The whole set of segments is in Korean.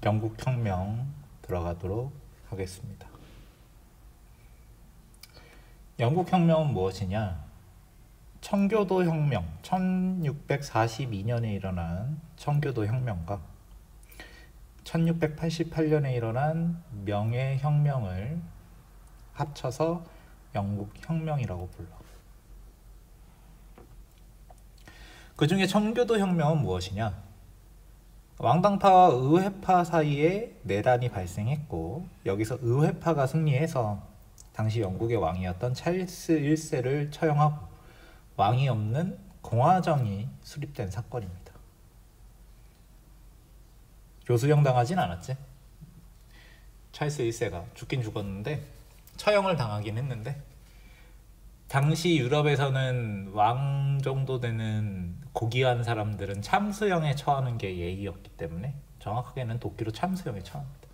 영국혁명 들어가도록 하겠습니다. 영국혁명은 무엇이냐? 청교도혁명, 1642년에 일어난 청교도혁명과 1688년에 일어난 명예혁명을 합쳐서 영국혁명이라고 불러. 그 중에 청교도혁명은 무엇이냐? 왕당파와 의회파 사이에 내란이 발생했고, 여기서 의회파가 승리해서 당시 영국의 왕이었던 찰스 1세를 처형하고 왕이 없는 공화정이 수립된 사건입니다. 교수형 당하진 않았지. 찰스 1세가 죽긴 죽었는데 처형을 당하긴 했는데, 당시 유럽에서는 왕 정도 되는 고귀한 사람들은 참수형에 처하는 게 예의였기 때문에 정확하게는 도끼로 참수형에 처합니다.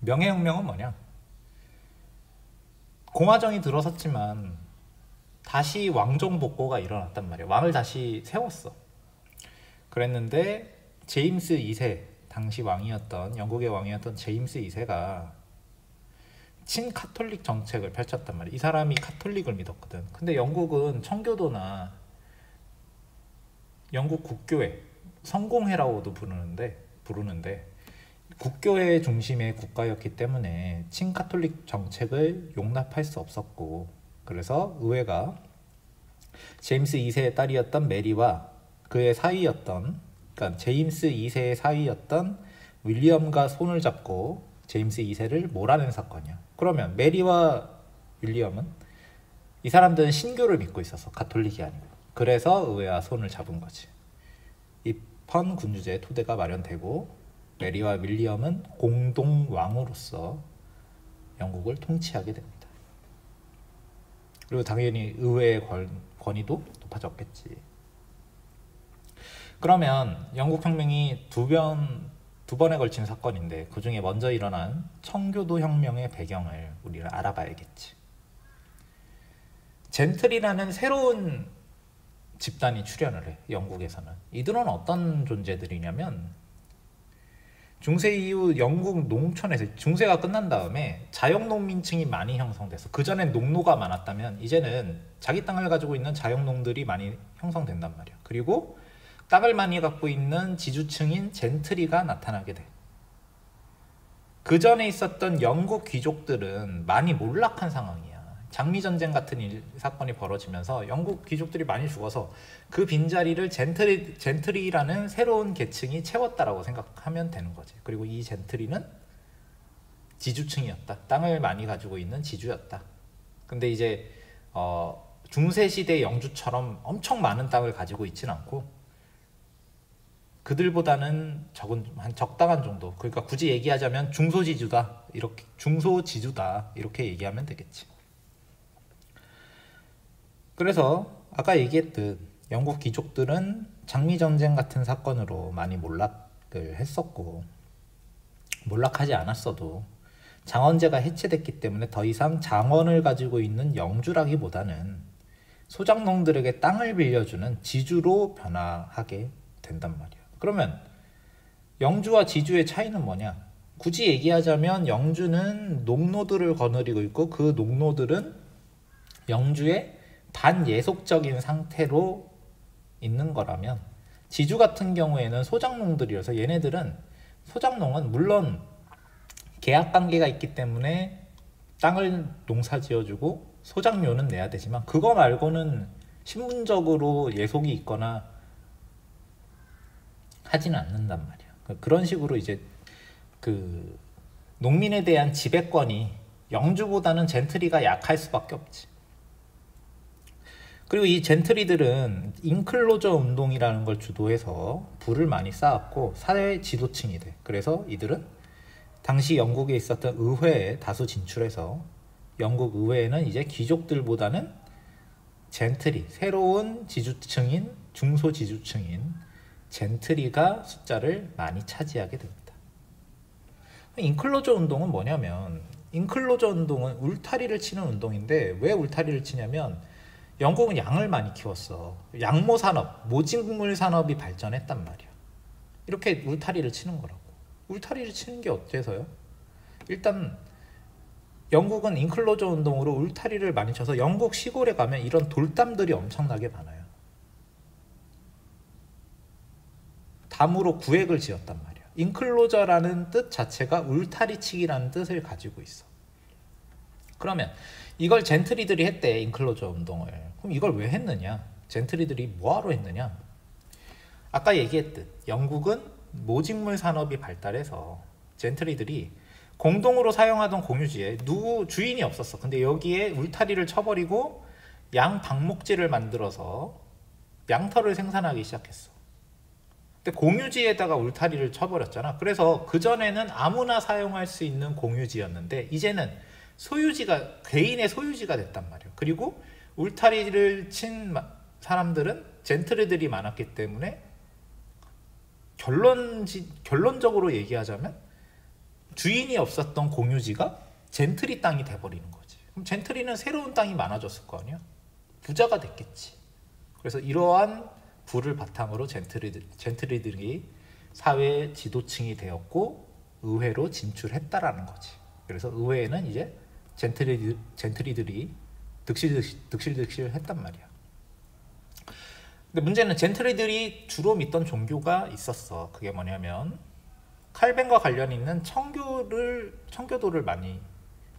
명예혁명은 뭐냐? 공화정이 들어섰지만 다시 왕정 복고가 일어났단 말이야. 왕을 다시 세웠어. 그랬는데 제임스 2세, 당시 왕이었던, 영국의 왕이었던 제임스 2세가 친카톨릭 정책을 펼쳤단 말이야. 이 사람이 카톨릭을 믿었거든. 근데 영국은 청교도나 영국 국교회, 성공회라고도 부르는데 국교회 중심의 국가였기 때문에 친카톨릭 정책을 용납할 수 없었고, 그래서 의회가 제임스 2세의 딸이었던 메리와 그의 사위였던, 그러니까 제임스 2세의 사위였던 윌리엄과 손을 잡고 제임스 2세를 몰아낸 사건이야. 그러면 메리와 윌리엄은, 이 사람들은 신교를 믿고 있었어. 가톨릭이 아니고. 그래서 의회와 손을 잡은 거지. 입헌 군주제의 토대가 마련되고 메리와 윌리엄은 공동 왕으로서 영국을 통치하게 됩니다. 그리고 당연히 의회의 권위도 높아졌겠지. 그러면 영국혁명이 두 번에 걸친 사건인데, 그 중에 먼저 일어난 청교도혁명의 배경을 우리는 알아봐야겠지. 젠틀이라는 새로운 집단이 출현을 해, 영국에서는. 이들은 어떤 존재들이냐면, 중세 이후 영국 농촌에서, 중세가 끝난 다음에 자영농민층이 많이 형성돼서, 그전엔 농노가 많았다면 이제는 자기 땅을 가지고 있는 자영농들이 많이 형성된단 말이야. 그리고 땅을 많이 갖고 있는 지주층인 젠트리가 나타나게 돼. 그 전에 있었던 영국 귀족들은 많이 몰락한 상황이야. 장미전쟁 같은 사건이 벌어지면서 영국 귀족들이 많이 죽어서 그 빈자리를 젠트리라는 새로운 계층이 채웠다라고 생각하면 되는 거지. 그리고 이 젠트리는 지주층이었다. 땅을 많이 가지고 있는 지주였다. 근데 이제 중세시대 영주처럼 엄청 많은 땅을 가지고 있진 않고, 그들보다는 적당한 정도. 그러니까 굳이 얘기하자면 중소지주다, 이렇게 얘기하면 되겠지. 그래서 아까 얘기했듯 영국 귀족들은 장미전쟁 같은 사건으로 많이 몰락을 했었고, 몰락하지 않았어도 장원제가 해체됐기 때문에 더 이상 장원을 가지고 있는 영주라기보다는 소작농들에게 땅을 빌려주는 지주로 변화하게 된단 말이야. 그러면 영주와 지주의 차이는 뭐냐? 굳이 얘기하자면 영주는 농노들을 거느리고 있고, 그 농노들은 영주의 반예속적인 상태로 있는 거라면, 지주 같은 경우에는 소작농들이라서, 얘네들은, 소작농은 물론 계약관계가 있기 때문에 땅을 농사지어주고 소작료는 내야 되지만, 그거 말고는 신분적으로 예속이 있거나 하지는 않는단 말이야. 그런 식으로 이제 그 농민에 대한 지배권이 영주보다는 젠트리가 약할 수밖에 없지. 그리고 이 젠트리들은 인클로저 운동이라는 걸 주도해서 부를 많이 쌓았고 사회 지도층이 돼. 그래서 이들은 당시 영국에 있었던 의회에 다수 진출해서, 영국 의회에는 이제 귀족들보다는 젠트리, 새로운 지주층인, 중소지주층인 젠트리가 숫자를 많이 차지하게 됩니다. 인클로저 운동은 뭐냐면, 인클로저 운동은 울타리를 치는 운동인데, 왜 울타리를 치냐면 영국은 양을 많이 키웠어. 양모 산업, 모직물 산업이 발전했단 말이야. 이렇게 울타리를 치는 거라고. 울타리를 치는 게 어때서요? 일단 영국은 인클로저 운동으로 울타리를 많이 쳐서 영국 시골에 가면 이런 돌담들이 엄청나게 많아요. 담으로 구획을 지었단 말이야. 인클로저라는 뜻 자체가 울타리 치기라는 뜻을 가지고 있어. 그러면 이걸 젠트리들이 했대, 인클로저 운동을. 그럼 이걸 왜 했느냐? 젠트리들이 뭐하러 했느냐? 아까 얘기했듯 영국은 모직물 산업이 발달해서 젠트리들이 공동으로 사용하던 공유지에 누구 주인이 없었어. 근데 여기에 울타리를 쳐버리고 양 방목지를 만들어서 양털을 생산하기 시작했어. 근데 공유지에다가 울타리를 쳐버렸잖아. 그래서 그전에는 아무나 사용할 수 있는 공유지였는데 이제는 소유지가, 개인의 소유지가 됐단 말이야. 그리고 울타리를 친 사람들은 젠트리들이 많았기 때문에 결론적으로 얘기하자면 주인이 없었던 공유지가 젠트리 땅이 돼버리는 거지. 그럼 젠트리는 새로운 땅이 많아졌을 거 아니야. 부자가 됐겠지. 그래서 이러한 부를 바탕으로 젠트리들이 사회 지도층이 되었고 의회로 진출했다라는 거지. 그래서 의회에는 이제 젠트리들이 득실득실 했단 말이야. 근데 문제는 젠트리들이 주로 믿던 종교가 있었어. 그게 뭐냐면 칼뱅과 관련 있는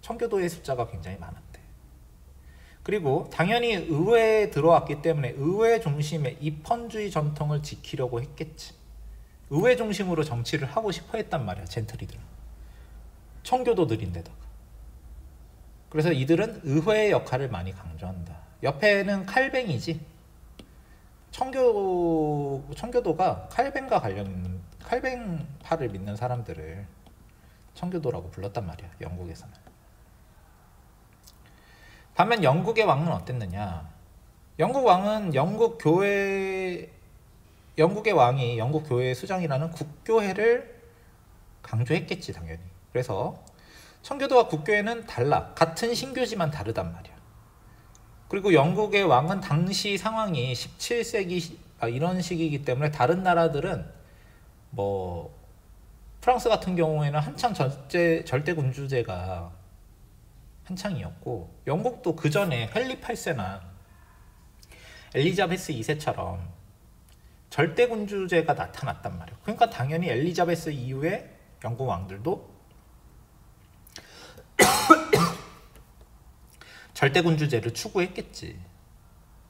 청교도의 숫자가 굉장히 많았대. 그리고 당연히 의회에 들어왔기 때문에 의회 중심의 입헌주의 전통을 지키려고 했겠지. 의회 중심으로 정치를 하고 싶어 했단 말이야, 젠트리들은. 청교도들인데다가. 그래서 이들은 의회의 역할을 많이 강조한다. 옆에는 칼뱅이지. 청교도가 칼뱅과 관련 있는, 칼뱅파를 믿는 사람들을 청교도라고 불렀단 말이야, 영국에서는. 반면 영국의 왕은 어땠느냐? 영국 왕은 영국의 왕이 영국 교회의 수장이라는 국교회를 강조했겠지, 당연히. 그래서 청교도와 국교회는 달라. 같은 신교지만 다르단 말이야. 그리고 영국의 왕은 당시 상황이 17세기 이런 시기이기 때문에 다른 나라들은 뭐 프랑스 같은 경우에는 한창 절대군주제가 한창이었고, 영국도 그 전에 헨리 8세나 엘리자베스 2세처럼 절대군주제가 나타났단 말이에요. 그러니까 당연히 엘리자베스 이후에 영국 왕들도 절대군주제를 추구했겠지.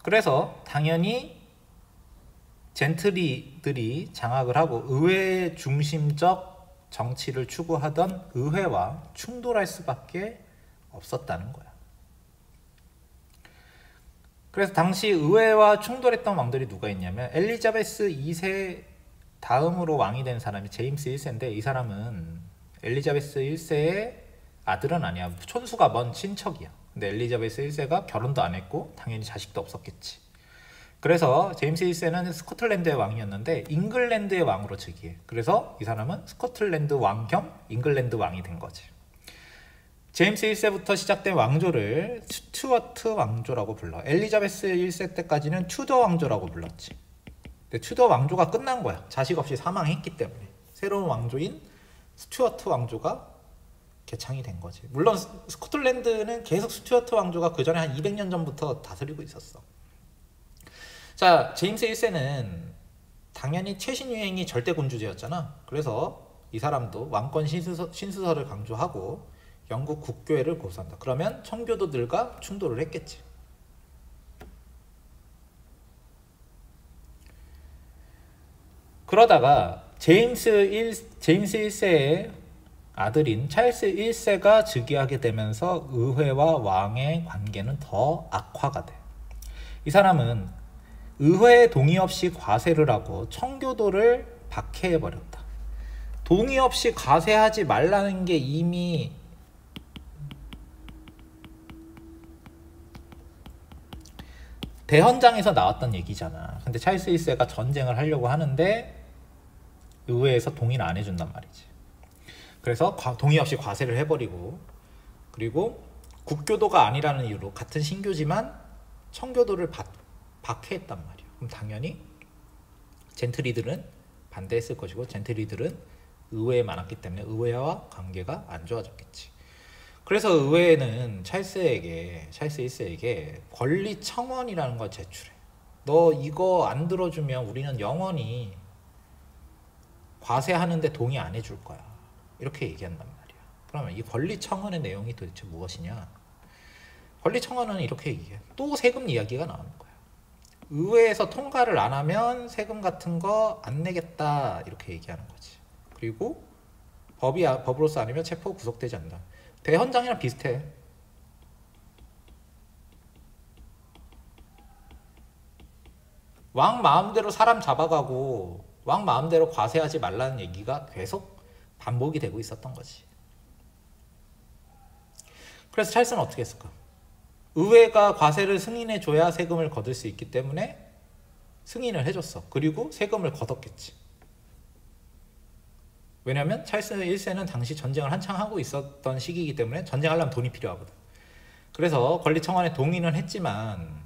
그래서 당연히 젠트리들이 장악을 하고 의회 중심적 정치를 추구하던 의회와 충돌할 수밖에 없었다는 거야. 그래서 당시 의회와 충돌했던 왕들이 누가 있냐면 엘리자베스 2세 다음으로 왕이 된 사람이 제임스 1세인데 이 사람은 엘리자베스 1세의 아들은 아니야. 촌수가 먼 친척이야. 근데 엘리자베스 1세가 결혼도 안 했고 당연히 자식도 없었겠지. 그래서 제임스 1세는 스코틀랜드의 왕이었는데 잉글랜드의 왕으로 즉위해. 그래서 이 사람은 스코틀랜드 왕 겸 잉글랜드 왕이 된 거지. 제임스 1세부터 시작된 왕조를 스튜어트 왕조라고 불러. 엘리자베스 1세 때까지는 튜더 왕조라고 불렀지. 근데 튜더 왕조가 끝난 거야. 자식 없이 사망했기 때문에. 새로운 왕조인 스튜어트 왕조가 개창이 된 거지. 물론 스코틀랜드는 계속 스튜어트 왕조가 그 전에 한 200년 전부터 다스리고 있었어. 자, 제임스 1세는 당연히 최신 유행이 절대군주제였잖아. 그래서 이 사람도 왕권 신수설을 강조하고 영국 국교회를 고수한다. 그러면 청교도들과 충돌을 했겠지. 그러다가 제임스 1세의 아들인 찰스 1세가 즉위하게 되면서 의회와 왕의 관계는 더 악화가 돼. 이 사람은 의회의 동의 없이 과세를 하고 청교도를 박해해버렸다. 동의 없이 과세하지 말라는 게 이미 대헌장에서 나왔던 얘기잖아. 근데 찰스 1세가 전쟁을 하려고 하는데 의회에서 동의를 안 해준단 말이지. 그래서 동의 없이 과세를 해버리고, 그리고 국교도가 아니라는 이유로 같은 신교지만 청교도를 박해했단 말이야. 그럼 당연히 젠트리들은 반대했을 것이고 젠틀리들은 의회에 많았기 때문에 의회와 관계가 안 좋아졌겠지. 그래서 의회는 찰스 1세에게 권리 청원이라는 걸 제출해. 너 이거 안 들어주면 우리는 영원히 과세하는데 동의 안 해줄 거야. 이렇게 얘기한단 말이야. 그러면 이 권리 청원의 내용이 도대체 무엇이냐? 권리 청원은 이렇게 얘기해. 또 세금 이야기가 나오는 거야. 의회에서 통과를 안 하면 세금 같은 거 안 내겠다 이렇게 얘기하는 거지. 그리고 법으로서 아니면 체포 구속되지 않는다. 대헌장이랑 비슷해. 왕 마음대로 사람 잡아가고 왕 마음대로 과세하지 말라는 얘기가 계속 반복이 되고 있었던 거지. 그래서 찰스는 어떻게 했을까? 의회가 과세를 승인해줘야 세금을 거둘 수 있기 때문에 승인을 해줬어. 그리고 세금을 걷었겠지. 왜냐면 찰스 1세는 당시 전쟁을 한창 하고 있었던 시기이기 때문에 전쟁하려면 돈이 필요하거든. 그래서 권리청원에 동의는 했지만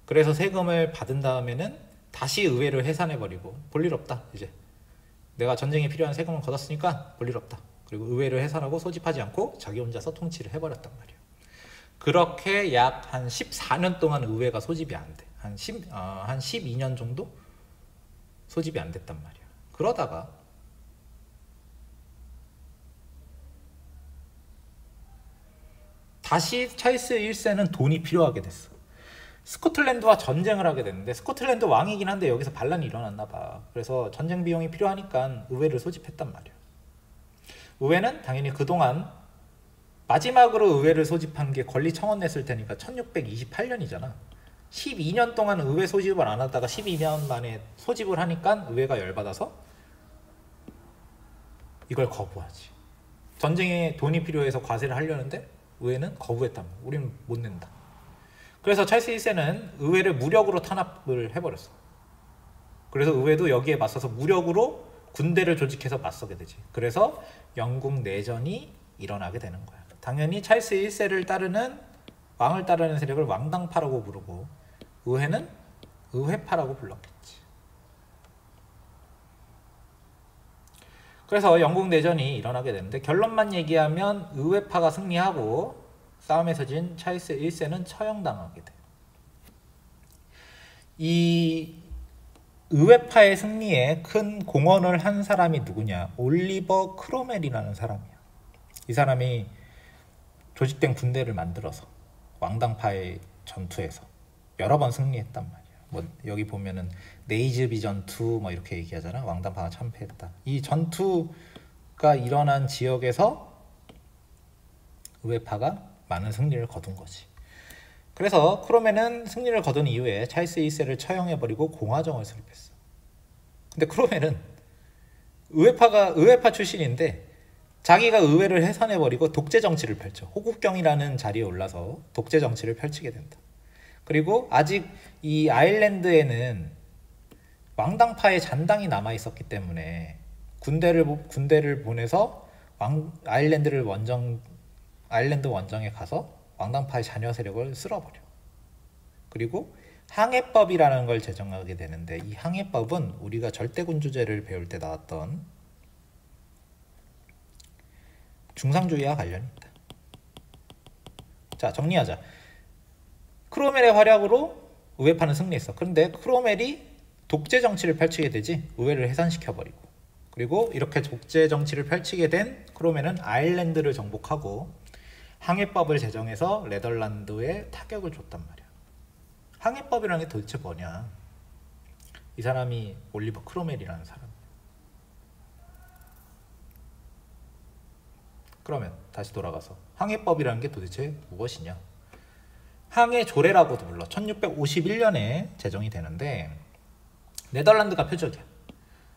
그래서 세금을 받은 다음에는 다시 의회를 해산해버리고 볼일 없다. 이제 내가 전쟁에 필요한 세금을 걷었으니까 볼일 없다. 그리고 의회를 해산하고 소집하지 않고 자기 혼자서 통치를 해버렸단 말이야. 그렇게 약 한 14년 동안 의회가 소집이 안 돼. 한 12년 정도 소집이 안 됐단 말이야. 그러다가 다시 찰스 1세는 돈이 필요하게 됐어. 스코틀랜드와 전쟁을 하게 됐는데 스코틀랜드 왕이긴 한데 여기서 반란이 일어났나 봐. 그래서 전쟁 비용이 필요하니까 의회를 소집했단 말이야. 의회는 당연히 그동안 마지막으로 의회를 소집한 게 권리청원 냈을 테니까 1628년이잖아. 12년 동안 의회 소집을 안 하다가 12년 만에 소집을 하니까 의회가 열받아서 이걸 거부하지. 전쟁에 돈이 필요해서 과세를 하려는데 의회는 거부했단 말이야. 우리는 못 낸다. 그래서 찰스 1세는 의회를 무력으로 탄압을 해버렸어. 그래서 의회도 여기에 맞서서 무력으로 군대를 조직해서 맞서게 되지. 그래서 영국 내전이 일어나게 되는 거야. 당연히 찰스 1세를 따르는 왕을 따르는 세력을 왕당파라고 부르고 의회는 의회파라고 불렀겠지. 그래서 영국 내전이 일어나게 되는데 결론만 얘기하면 의회파가 승리하고 싸움에서 진 찰스 1세는 처형당하게 돼. 이 의회파의 승리에 큰 공헌을 한 사람이 누구냐? 올리버 크로멜이라는 사람이야. 이 사람이 조직된 군대를 만들어서 왕당파의 전투에서 여러 번 승리했단 말이야. 뭐 여기 보면은 네이즈비 전투 뭐 이렇게 얘기하잖아. 왕당파가 참패했다. 이 전투가 일어난 지역에서 의회파가 많은 승리를 거둔 거지. 그래서 크로멜은 승리를 거둔 이후에 찰스 1세를 처형해버리고 공화정을 수립했어. 근데 크로멜은 의회파 출신인데 자기가 의회를 해산해버리고 독재 정치를 펼쳐. 호국경이라는 자리에 올라서 독재 정치를 펼치게 된다. 그리고 아직 이 아일랜드에는 왕당파의 잔당이 남아있었기 때문에 군대를 보내서 아일랜드 원정에 가서 왕당파의 자녀 세력을 쓸어버려. 그리고 항해법이라는 걸 제정하게 되는데 이 항해법은 우리가 절대군주제를 배울 때 나왔던 중상주의와 관련이 있다. 자, 정리하자. 크로멜의 활약으로 의회파는 승리했어. 그런데 크로멜이 독재 정치를 펼치게 되지 의회를 해산시켜버리고 그리고 이렇게 독재 정치를 펼치게 된 크로멜은 아일랜드를 정복하고 항해법을 제정해서 네덜란드에 타격을 줬단 말이야. 항해법이라는 게 도대체 뭐냐? 이 사람이 올리버 크로멜이라는 사람. 그러면 다시 돌아가서 항해법이라는 게 도대체 무엇이냐? 항해조례라고도 불러. 1651년에 제정이 되는데 네덜란드가 표적이야.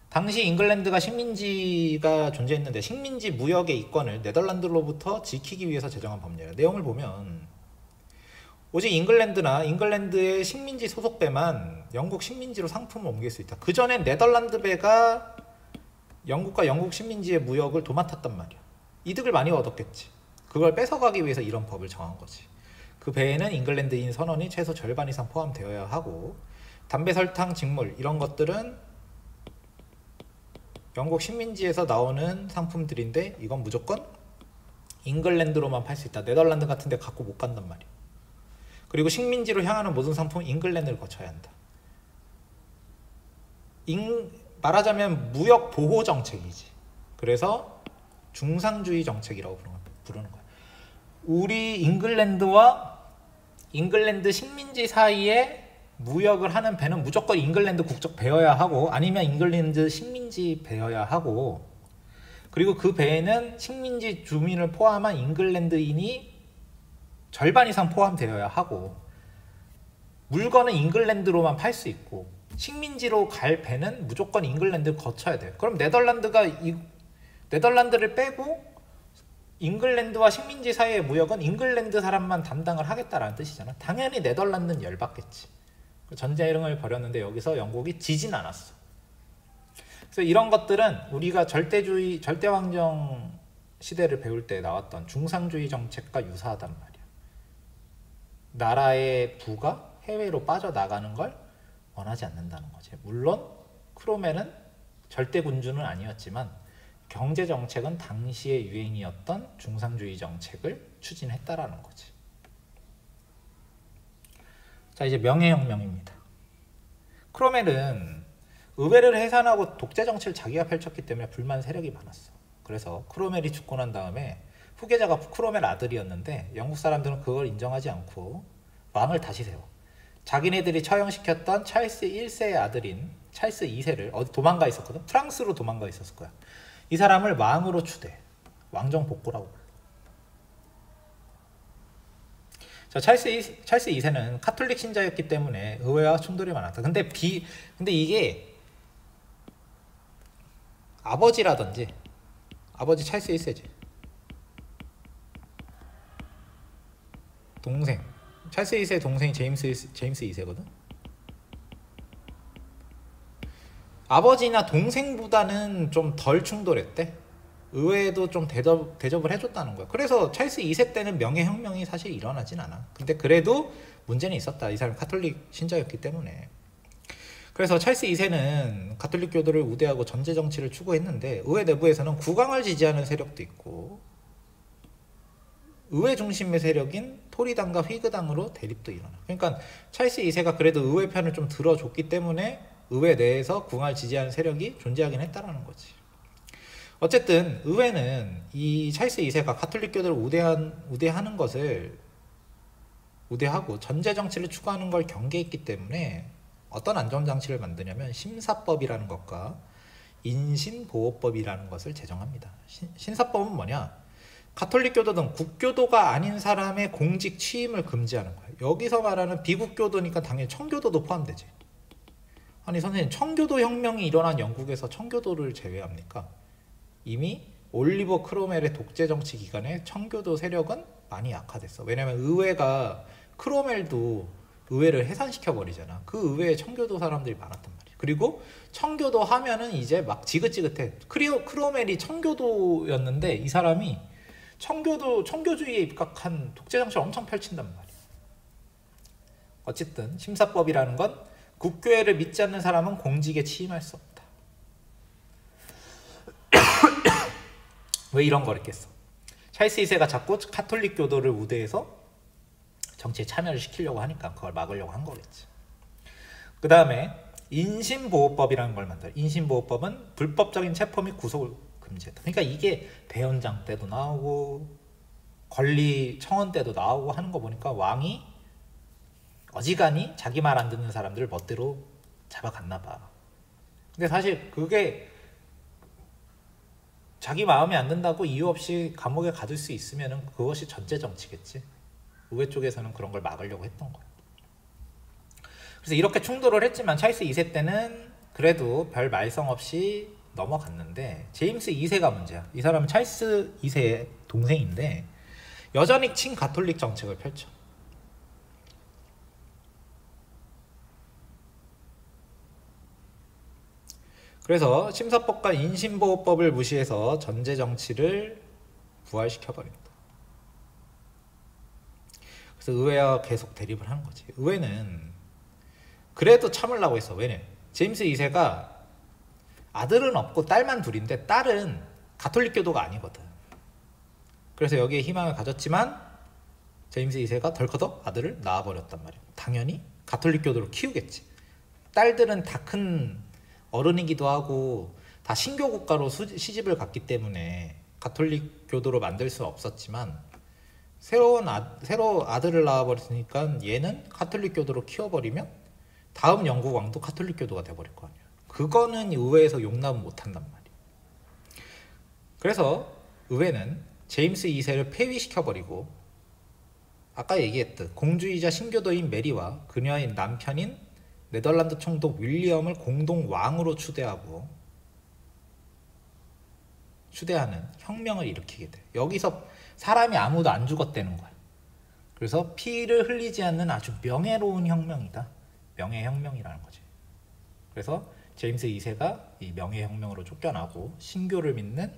당시 잉글랜드가 식민지가 존재했는데 식민지 무역의 이권을 네덜란드로부터 지키기 위해서 제정한 법률이야. 내용을 보면 오직 잉글랜드의 식민지 소속 배만 영국 식민지로 상품을 옮길 수 있다. 그전엔 네덜란드 배가 영국과 영국 식민지의 무역을 도맡았단 말이야. 이득을 많이 얻었겠지. 그걸 뺏어가기 위해서 이런 법을 정한 거지. 그 배에는 잉글랜드인 선원이 최소 절반 이상 포함되어야 하고 담배, 설탕, 직물 이런 것들은 영국 식민지에서 나오는 상품들인데 이건 무조건 잉글랜드로만 팔 수 있다. 네덜란드 같은 데 갖고 못 간단 말이야. 그리고 식민지로 향하는 모든 상품은 잉글랜드를 거쳐야 한다. 말하자면 무역 보호 정책이지. 그래서 중상주의 정책이라고 부르는 거야. 우리 잉글랜드 식민지 사이에 무역을 하는 배는 무조건 잉글랜드 국적 배여야 하고, 아니면 잉글랜드 식민지 배여야 하고, 그리고 그 배에는 식민지 주민을 포함한 잉글랜드인이 절반 이상 포함되어야 하고, 물건은 잉글랜드로만 팔 수 있고, 식민지로 갈 배는 무조건 잉글랜드를 거쳐야 돼요. 그럼 네덜란드를 빼고 잉글랜드와 식민지 사이의 무역은 잉글랜드 사람만 담당을 하겠다라는 뜻이잖아. 당연히 네덜란드는 열받겠지. 전쟁을 벌였는데 여기서 영국이 지진 않았어. 그래서 이런 것들은 우리가 절대왕정 시대를 배울 때 나왔던 중상주의 정책과 유사하단 말이야. 나라의 부가 해외로 빠져나가는 걸 원하지 않는다는 거지. 물론 크로멜은 절대 군주는 아니었지만 경제 정책은 당시의 유행이었던 중상주의 정책을 추진했다라는 거지. 자, 이제 명예혁명입니다. 크로멜은 의회를 해산하고 독재 정치를 자기가 펼쳤기 때문에 불만 세력이 많았어. 그래서 크로멜이 죽고 난 다음에 후계자가 크로멜 아들이었는데 영국 사람들은 그걸 인정하지 않고 왕을 다시 세워. 자기네들이 처형시켰던 찰스 1세의 아들인 찰스 2세를 어디 도망가 있었거든. 프랑스로 도망가 있었을 거야. 이 사람을 왕으로 추대. 왕정 복고라고 불러. 자, 찰스 2세는 카톨릭 신자였기 때문에 의회와 충돌이 많았다. 근데 이게 아버지 찰스 1세지. 동생. 찰스 2세 동생이 제임스 2세거든. 아버지나 동생보다는 좀 덜 충돌했대. 의회도 좀 대접을 해줬다는 거야. 그래서 찰스 2세 때는 명예혁명이 사실 일어나진 않아. 근데 그래도 문제는 있었다. 이 사람 카톨릭 신자였기 때문에. 그래서 찰스 2세는 가톨릭 교도를 우대하고 전제 정치를 추구했는데 의회 내부에서는 국왕을 지지하는 세력도 있고 의회 중심의 세력인 토리당과 휘그당으로 대립도 일어나. 그러니까 찰스 2세가 그래도 의회 편을 좀 들어줬기 때문에 의회 내에서 국왕을 지지하는 세력이 존재하긴 했다라는 거지. 어쨌든 의회는 이 찰스 2세가 가톨릭 교도를 우대하는 것을 우대하고 전제 정치를 추구하는 걸 경계했기 때문에 어떤 안전장치를 만드냐면 심사법이라는 것과 인신보호법이라는 것을 제정합니다. 신사법은 뭐냐? 가톨릭 교도 등 국교도가 아닌 사람의 공직 취임을 금지하는 거예요. 여기서 말하는 비국교도니까 당연히 청교도도 포함되지. 아니 선생님, 청교도 혁명이 일어난 영국에서 청교도를 제외합니까? 이미 올리버 크로멜의 독재 정치 기간에 청교도 세력은 많이 약화됐어. 왜냐면 의회가 크로멜도 의회를 해산시켜 버리잖아. 그 의회에 청교도 사람들이 많았단 말이야. 그리고 청교도 하면은 이제 막 지긋지긋해. 크로멜이 청교도였는데 이 사람이 청교주의에 입각한 독재 정치를 엄청 펼친단 말이야. 어쨌든 심사법이라는 건 국교회를 믿지 않는 사람은 공직에 취임할 수 없다. 왜 이런 걸 했겠어? 찰스 2세가 자꾸 카톨릭 교도를 우대해서 정치에 참여를 시키려고 하니까 그걸 막으려고 한 거겠지. 그 다음에 인신보호법이라는 걸 만들어. 인신보호법은 불법적인 체포 및 구속을 금지했다. 그러니까 이게 대헌장 때도 나오고 권리청원 때도 나오고 하는 거 보니까 왕이 어지간히 자기 말 안 듣는 사람들을 멋대로 잡아갔나 봐. 근데 사실 그게 자기 마음에 안 든다고 이유 없이 감옥에 가둘 수 있으면 그것이 전제 정치겠지. 의회 쪽에서는 그런 걸 막으려고 했던 거야. 그래서 이렇게 충돌을 했지만 찰스 2세 때는 그래도 별 말썽 없이 넘어갔는데 제임스 2세가 문제야. 이 사람은 찰스 2세의 동생인데 여전히 친가톨릭 정책을 펼쳐. 그래서 심사법과 인신보호법을 무시해서 전제 정치를 부활시켜버린다. 그래서 의회와 계속 대립을 하는 거지. 의회는 그래도 참으려고 했어. 왜냐? 제임스 2세가 아들은 없고 딸만 둘인데 딸은 가톨릭교도가 아니거든. 그래서 여기에 희망을 가졌지만 제임스 2세가 덜커덕 아들을 낳아버렸단 말이야. 당연히 가톨릭교도로 키우겠지. 딸들은 다 큰 어른이기도 하고 다 신교 국가로 시집을 갔기 때문에 가톨릭 교도로 만들 수 없었지만 새로 아들을 낳아버렸으니까 얘는 가톨릭 교도로 키워버리면 다음 영국 왕도 가톨릭 교도가 돼버릴 거 아니야. 그거는 의회에서 용납 못한단 말이야. 그래서 의회는 제임스 2세를 폐위시켜버리고 아까 얘기했듯 공주이자 신교도인 메리와 그녀의 남편인 네덜란드 총독 윌리엄을 공동 왕으로 추대하는 혁명을 일으키게 돼. 여기서 사람이 아무도 안 죽었다는 거야. 그래서 피를 흘리지 않는 아주 명예로운 혁명이다. 명예혁명이라는 거지. 그래서 제임스 2세가 이 명예혁명으로 쫓겨나고 신교를 믿는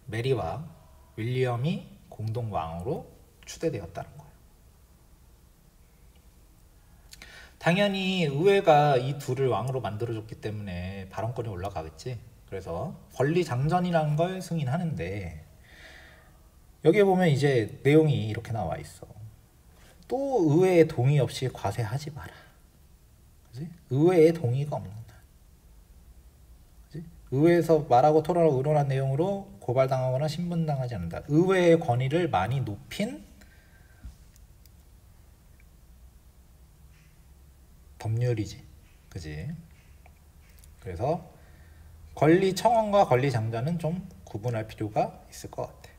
메리와 윌리엄이 공동 왕으로 추대되었다는 거예요. 당연히 의회가 이 둘을 왕으로 만들어줬기 때문에 발언권이 올라가겠지. 그래서 권리장전이라는 걸 승인하는데 여기에 보면 이제 내용이 이렇게 나와 있어. 또 의회의 동의 없이 과세하지 마라. 그치? 의회의 동의가 없는다. 그치? 의회에서 말하고 토론하고 의논한 내용으로 고발당하거나 신문당하지 않는다. 의회의 권위를 많이 높인 법률이지. 그지? 그래서 권리 청원과 권리 장전은 좀 구분할 필요가 있을 것 같아.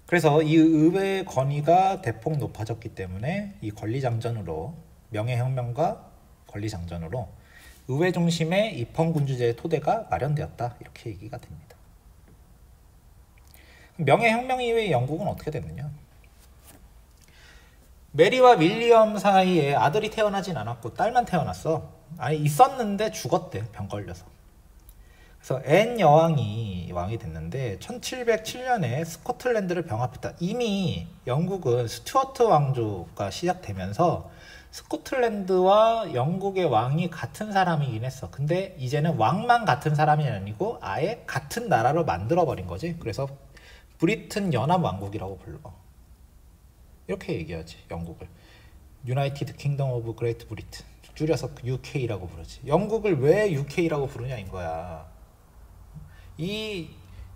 그래서 이 의회의 권위가 대폭 높아졌기 때문에 이 권리 장전으로 명예혁명과 권리 장전으로 의회 중심의 입헌군주제의 토대가 마련되었다. 이렇게 얘기가 됩니다. 명예혁명 이후에 영국은 어떻게 됐느냐? 메리와 윌리엄 사이에 아들이 태어나진 않았고 딸만 태어났어. 아니 있었는데 죽었대. 병 걸려서. 그래서 앤 여왕이 왕이 됐는데 1707년에 스코틀랜드를 병합했다. 이미 영국은 스튜어트 왕조가 시작되면서 스코틀랜드와 영국의 왕이 같은 사람이긴 했어. 근데 이제는 왕만 같은 사람이 아니고 아예 같은 나라로 만들어버린 거지. 그래서 브리튼 연합왕국이라고 불러. 이렇게 얘기하지. 영국을 United Kingdom of Great Britain, 줄여서 UK라고 부르지. 영국을 왜 UK라고 부르냐인 거야. 이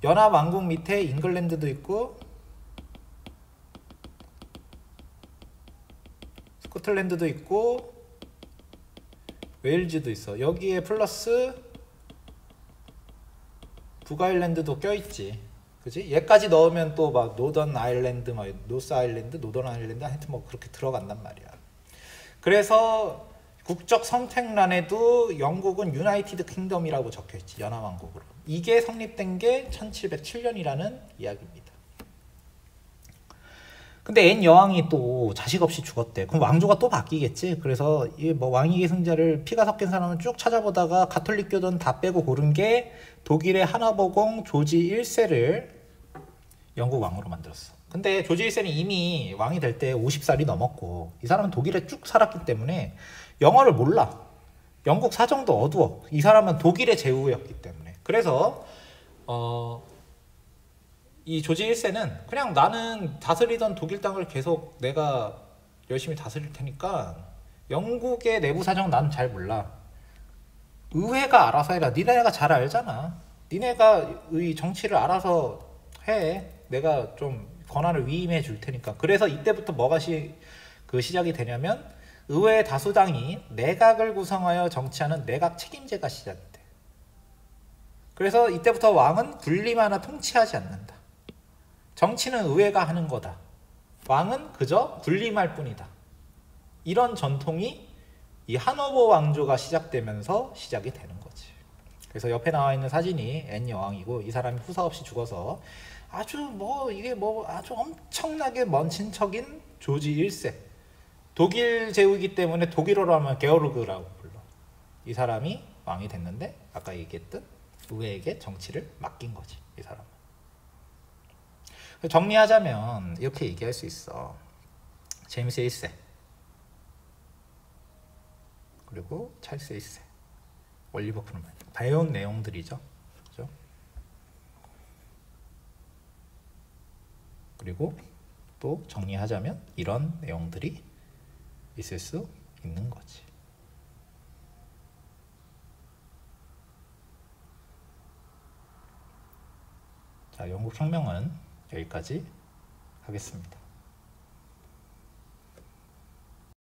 연합왕국 밑에 잉글랜드도 있고 스코틀랜드도 있고 웨일즈도 있어. 여기에 플러스 북아일랜드도 껴있지. 그지? 얘까지 넣으면 또 막 노던 아일랜드, 막 노스 아일랜드, 노던 아일랜드 하여튼 뭐 그렇게 들어간단 말이야. 그래서 국적 선택란에도 영국은 유나이티드 킹덤이라고 적혀있지. 연합왕국으로. 이게 성립된 게 1707년이라는 이야기입니다. 근데 앤 여왕이 또 자식 없이 죽었대. 그럼 왕조가 또 바뀌겠지. 그래서 이 뭐 왕위 계승자를 피가 섞인 사람을 쭉 찾아보다가 가톨릭 교도는 다 빼고 고른 게 독일의 하나보공 조지 1세를 영국 왕으로 만들었어. 근데 조지 1세는 이미 왕이 될 때 50살이 넘었고 이 사람은 독일에 쭉 살았기 때문에 영어를 몰라. 영국 사정도 어두워. 이 사람은 독일의 제후였기 때문에. 그래서 이 조지 1세는 그냥 나는 다스리던 독일 땅을 계속 내가 열심히 다스릴 테니까 영국의 내부 사정 난 잘 몰라. 의회가 알아서 해라. 니네가 잘 알잖아. 니네가 의 정치를 알아서 해. 내가 좀 권한을 위임해 줄 테니까. 그래서 이때부터 뭐가 시작이 되냐면 의회 다수당이 내각을 구성하여 정치하는 내각 책임제가 시작돼. 그래서 이때부터 왕은 군림하나 통치하지 않는다. 정치는 의회가 하는 거다. 왕은 그저 군림할 뿐이다. 이런 전통이 이 하노버 왕조가 시작되면서 시작이 되는 거지. 그래서 옆에 나와 있는 사진이 앤 여왕이고 이 사람이 후사 없이 죽어서 아주 아주 엄청나게 먼 친척인 조지 1세. 독일 제후이기 때문에 독일어로 하면 게오르그라고 불러. 이 사람이 왕이 됐는데 아까 얘기했던 의회에게 정치를 맡긴 거지. 이 사람은. 정리하자면 이렇게 얘기할 수 있어. 제임스 1세 그리고 찰스 1세 올리버 크루먼 배운 내용들이죠. 그죠? 그리고 또 정리하자면 이런 내용들이 있을 수 있는 거지. 자, 영국 혁명은 여기까지 하겠습니다.